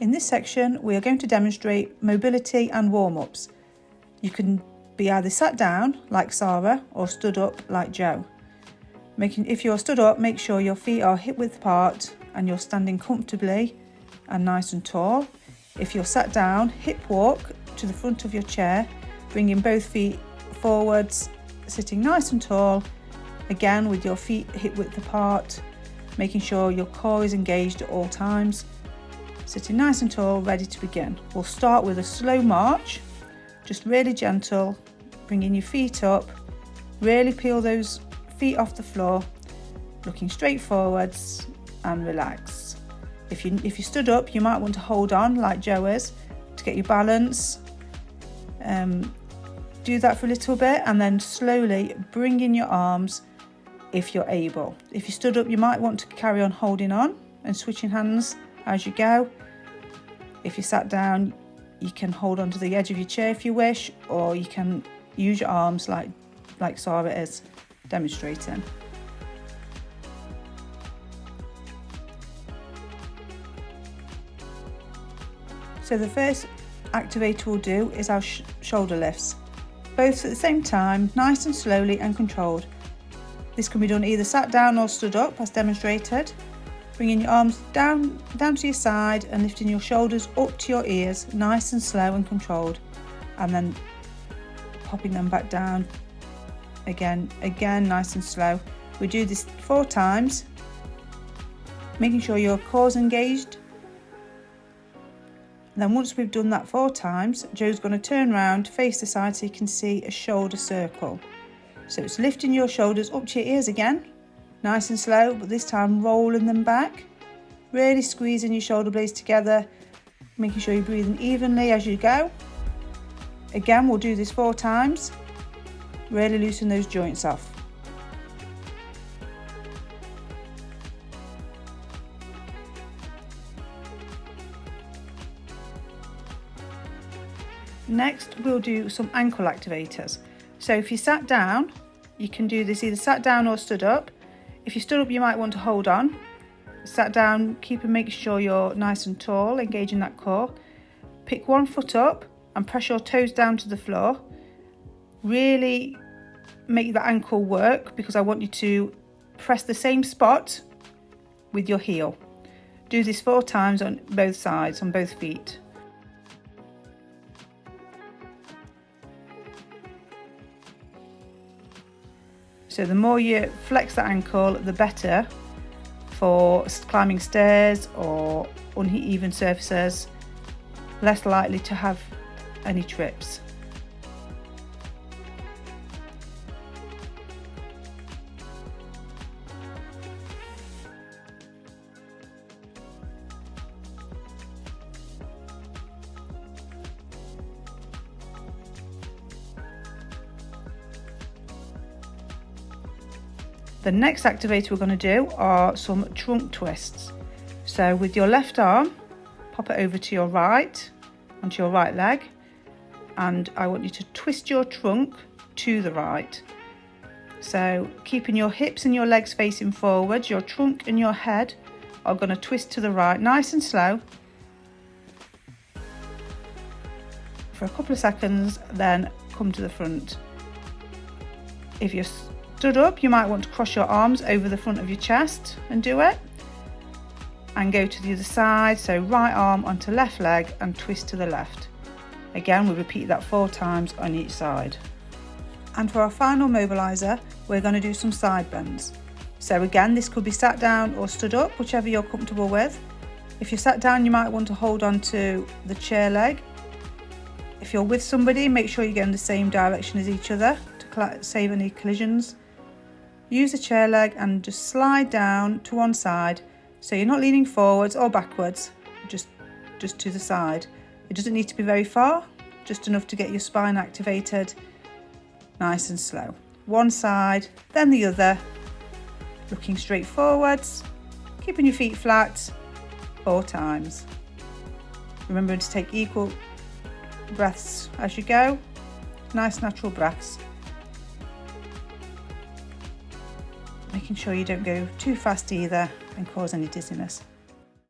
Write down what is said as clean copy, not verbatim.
In this section, we are going to demonstrate mobility and warm-ups. You can be either sat down, like Sarah, or stood up, like Jo. If you're stood up, make sure your feet are hip-width apart and you're standing comfortably and nice and tall. If you're sat down, hip walk to the front of your chair, bringing both feet forwards, sitting nice and tall, again with your feet hip-width apart, making sure your core is engaged at all times. Sitting nice and tall, ready to begin. We'll start with a slow march, just really gentle, bringing your feet up, really peel those feet off the floor, looking straight forwards and relax. If you stood up, you might want to hold on like Jo is to get your balance. Do that for a little bit and then slowly bring in your arms if you're able. If you stood up, you might want to carry on holding on and switching hands as you go. If you sat down, you can hold on to the edge of your chair if you wish, or you can use your arms like Sarah is demonstrating. So the first activator we'll do is our shoulder lifts, both at the same time, nice and slowly and controlled. This can be done either sat down or stood up as demonstrated. Bringing your arms down to your side and lifting your shoulders up to your ears, nice and slow and controlled, and then popping them back down again nice and slow. We do this 4 times, making sure your core's engaged. And then once we've done that 4 times, Jo's going to turn around, face the side so you can see a shoulder circle. So it's lifting your shoulders up to your ears again, nice and slow, but this time rolling them back, really squeezing your shoulder blades together, making sure you're breathing evenly as you go. Again, we'll do this 4 times, really loosen those joints off. Next, we'll do some ankle activators. So if you sat down, you can do this either sat down or stood up. If you stood up, you might want to hold on. Sat down, making sure you're nice and tall, engaging that core. Pick one foot up and press your toes down to the floor. Really make the ankle work, because I want you to press the same spot with your heel. Do this 4 times on both sides, on both feet. So the more you flex the ankle, the better for climbing stairs or uneven surfaces, less likely to have any trips. The next activator we're going to do are some trunk twists. So with your left arm, pop it over to your right, onto your right leg, and I want you to twist your trunk to the right. So keeping your hips and your legs facing forward, your trunk and your head are going to twist to the right, nice and slow, for a couple of seconds, then come to the front. If you're stood up, you might want to cross your arms over the front of your chest and do it, and go to the other side. So right arm onto left leg and twist to the left. Again, we repeat that 4 times on each side. And for our final mobilizer, we're going to do some side bends. So again, this could be sat down or stood up, whichever you're comfortable with. If you're sat down, you might want to hold on to the chair leg. If you're with somebody, make sure you go in the same direction as each other to save any collisions. Use the chair leg and just slide down to one side, so you're not leaning forwards or backwards, just to the side. It doesn't need to be very far, just enough to get your spine activated, nice and slow. One side, then the other, looking straight forwards, keeping your feet flat 4 times. Remembering to take equal breaths as you go, nice natural breaths. Making sure you don't go too fast either and cause any dizziness.